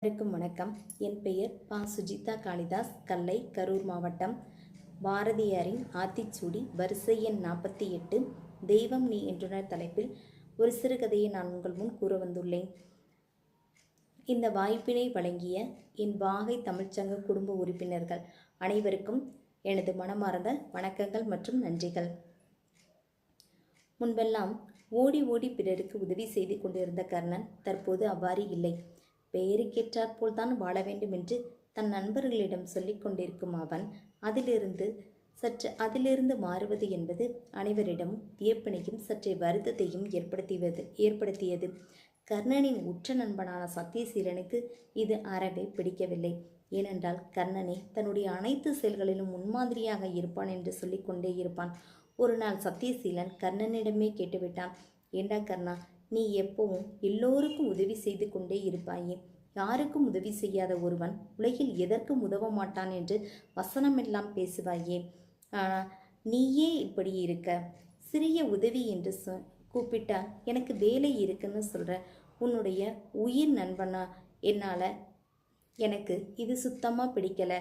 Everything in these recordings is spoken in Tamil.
அனைவருக்கும் வணக்கம். என் பெயர் பா. சுஜிதா காளிதாஸ், கல்லை, கரூர் மாவட்டம். பாரதியாரின் ஆத்திச்சூடி வரிசை எண் 48 தெய்வம் நீ என்ற தலைப்பில் ஒரு சிறுகதையை நான் உங்கள் முன் கூற வந்துள்ளேன். இந்த வாய்ப்பினை வழங்கிய என் வாகை தமிழ்ச்சங்க குடும்ப உறுப்பினர்கள் அனைவருக்கும் எனது மனமார்ந்த வணக்கங்கள் மற்றும் நன்றிகள். முன்பெல்லாம் ஓடி ஓடி பிறருக்கு உதவி செய்து கொண்டிருந்த கர்ணன் தற்போது அவ்வாறு இல்லை. பெயருக்கேற்றாற்போல் தான் வாழ வேண்டும் என்று தன் நண்பர்களிடம் சொல்லிக் கொண்டிருக்கும் அவன் அதிலிருந்து மாறுவது என்பது அனைவரிடமும் வியப்பினையும் சற்றே வருத்தத்தையும் ஏற்படுத்தியது. கர்ணனின் உற்ற நண்பனான சத்தியசீலனுக்கு இது அறவே பிடிக்கவில்லை. ஏனென்றால் கர்ணனே தன்னுடைய அனைத்து செயல்களிலும் முன்மாதிரியாக இருப்பான் என்று சொல்லிக் கொண்டே இருப்பான். ஒரு நாள் சத்தியசீலன் கர்ணனிடமே கேட்டுவிட்டான், ஏண்டா கர்ணா, நீ எப்பவும் எல்லோருக்கும் உதவி செய்து கொண்டே இருப்பாயே, யாருக்கும் உதவி செய்யாத ஒருவன் உலகில் எதற்கும் உதவ மாட்டான் என்று வசனமெல்லாம் பேசுவாயே, நீயே இப்படி இருக்க, சிறிய உதவி என்று கூப்பிட்டா எனக்கு வேலை இருக்குன்னு சொல்ற, உன்னுடைய உயிர் நண்பனா எனக்கு இது சுத்தமாக பிடிக்கல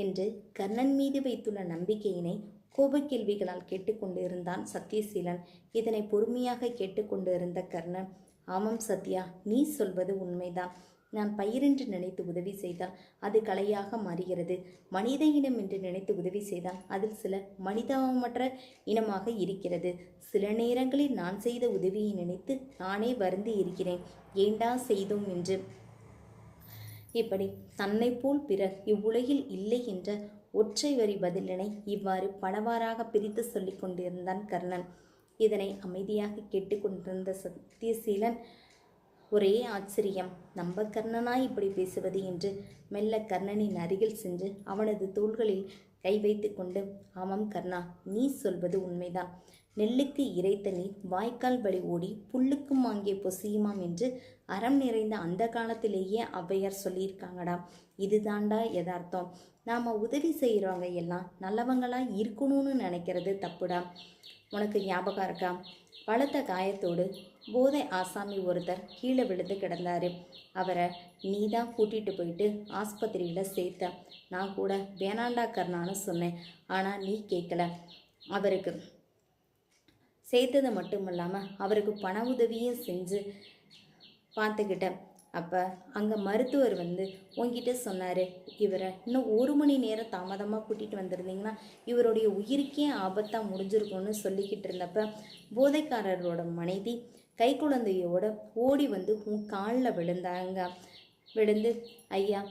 என்று கர்ணன் மீது வைத்துள்ள நம்பிக்கையினை கோபக்கேள்விகளால் கேட்டுக்கொண்டு இருந்தான் சத்தியசீலன். இதனை பொறுமையாக கேட்டுக்கொண்டு இருந்த கர்ணன், ஆமாம் சத்யா, நீ சொல்வது உண்மைதான். நான் பயிரென்று நினைத்து உதவி செய்தால் அது கலையாக மாறுகிறது. மனித இனம் என்று நினைத்து உதவி செய்தால் அதில் சில மனிதமற்ற இனமாக இருக்கிறது. சில நேரங்களில் நான் செய்த உதவியை நினைத்து நானே வருந்தி இருக்கிறேன், ஏண்டா செய்தோம் என்று. இப்படி தன்னை போல் பிறர் இவ்வுலகில் இல்லை என்ற ஒற்றை வரி பதிலினை இவ்வாறு பலவாறாக பிரித்து சொல்லிக் கொண்டிருந்தான் கர்ணன். இதனை அமைதியாக கேட்டுக்கொண்டிருந்த சத்தியசீலன் ஒரே ஆச்சரியம், நம்ம கர்ணனா இப்படி பேசுவது என்று மெல்ல கர்ணனின் அருகில் சென்று அவனது தோள்களில் கை வைத்து கொண்டு, ஆமாம் கர்ணா, நீ சொல்வது உண்மைதான். நெல்லுக்கு இறைத்த நீர் வாய்க்கால் வழி ஓடி புல்லுக்கும் அங்கே பொசியுமாம் என்று அறம் நிறைந்த அந்த காலத்திலேயே ஔவையார் சொல்லியிருக்காங்கடா. இதுதாண்டா யதார்த்தம். நாம் உதவி செய்கிறவங்க எல்லாம் நல்லவங்களா இருக்கணும்னு நினைக்கிறது தப்புடா. உனக்கு ஞாபகம் இருக்கா, பலத்த காயத்தோடு போதை ஆசாமி ஒருத்தர் கீழே விழுந்து கிடந்தாரு. அவரை நீ தான் கூட்டிகிட்டு போயிட்டு ஆஸ்பத்திரியில் சேர்த்த. நான் கூட வேணாண்டா கர்ணான்னு சொன்னேன், ஆனால் நீ கேட்கல. அவருக்கு சேர்த்தது மட்டும் இல்லாமல் அவருக்கு பண உதவியும் செஞ்சு பார்த்துக்கிட்டேன். அப்போ அங்கே மருத்துவர் வந்து உங்ககிட்ட சொன்னார், இவரை இன்னும் 1 மணி நேரம் தாமதமாக கூட்டிகிட்டு வந்திருந்தீங்கன்னா இவருடைய உயிருக்கே ஆபத்தாக முடிஞ்சிருக்கும்னு சொல்லிக்கிட்டு இருந்தப்ப போதைக்காரரோட மனைவி கை குழந்தையோட ஓடி வந்து உன் காலில் விழுந்து, ஐயா,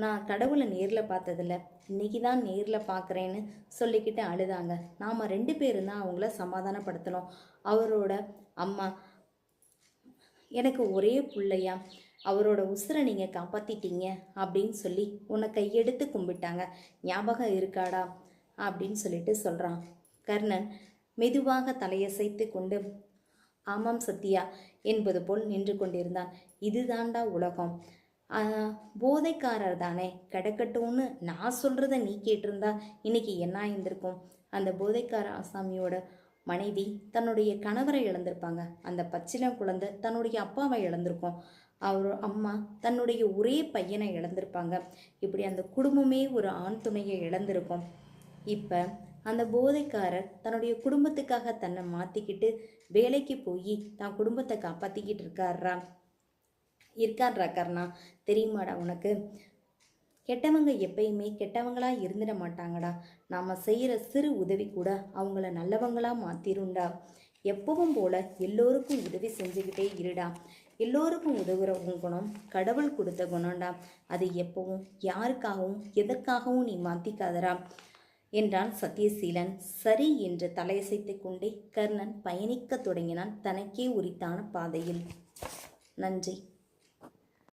நான் கடவுளை நேரில் பார்த்ததில்ல, இன்னைக்கு தான் நேரில் பார்க்குறேன்னு சொல்லிக்கிட்டு அழுதாங்க. நாம் 2 பேரும் தான் அவங்கள சமாதானப்படுத்தணும். அவரோட அம்மா, எனக்கு ஒரே பிள்ளையா, அவரோட உசுரை நீங்கள் காப்பாற்றிட்டீங்க அப்படின்னு சொல்லி உன்னை கையெடுத்து கும்பிட்டாங்க, ஞாபகம் இருக்காடா அப்படின்னு சொல்லிட்டு சொல்கிறான். கர்ணன் மெதுவாக தலையசைத்து கொண்டு, ஆமாம் சத்யா என்பது போல் நின்று கொண்டிருந்தான். இதுதாண்டா உலகம். போதைக்காரர் தானே கிடக்கட்டும்னு நான் சொல்கிறத நீ கேட்டிருந்தா இன்னைக்கு என்ன ஆயிருந்திருக்கும். அந்த போதைக்கார ஆசாமியோட மனைவி தன்னுடைய கணவரை இழந்திருப்பாங்க. அந்த பச்சிளம் குழந்தை தன்னுடைய அப்பாவை இழந்திருக்கும். அவர் அம்மா தன்னுடைய ஒரே பையனை இழந்திருப்பாங்க. இப்படி அந்த குடும்பமே ஒரு ஆண் துணையை இழந்திருக்கும். இப்போ அந்த போதைக்காரர் தன்னுடைய குடும்பத்துக்காக தன்னை மாற்றிக்கிட்டு வேலைக்கு போய் தான் குடும்பத்தை காப்பாற்றிக்கிட்டு இருக்காரா கர்ணா, தெரியுமாடா உனக்கு? கெட்டவங்க எப்பயுமே கெட்டவங்களாக இருந்துட மாட்டாங்கடா. நாம் செய்கிற சிறு உதவி கூட அவங்கள நல்லவங்களாக மாற்றிருண்டா. எப்பவும் போல எல்லோருக்கும் உதவி செஞ்சுக்கிட்டே இருடா. எல்லோருக்கும் உதவுகிற குணம் கடவுள் கொடுத்த குணம்டா. அது எப்பவும் யாருக்காகவும் எதற்காகவும் நீ மாற்றிக்காதரா என்றான் சத்தியசீலன். சரி என்று தலையசைத்து கொண்டே கர்ணன் பயணிக்க தொடங்கினான் தனக்கே உரித்தான பாதையில். நன்றி.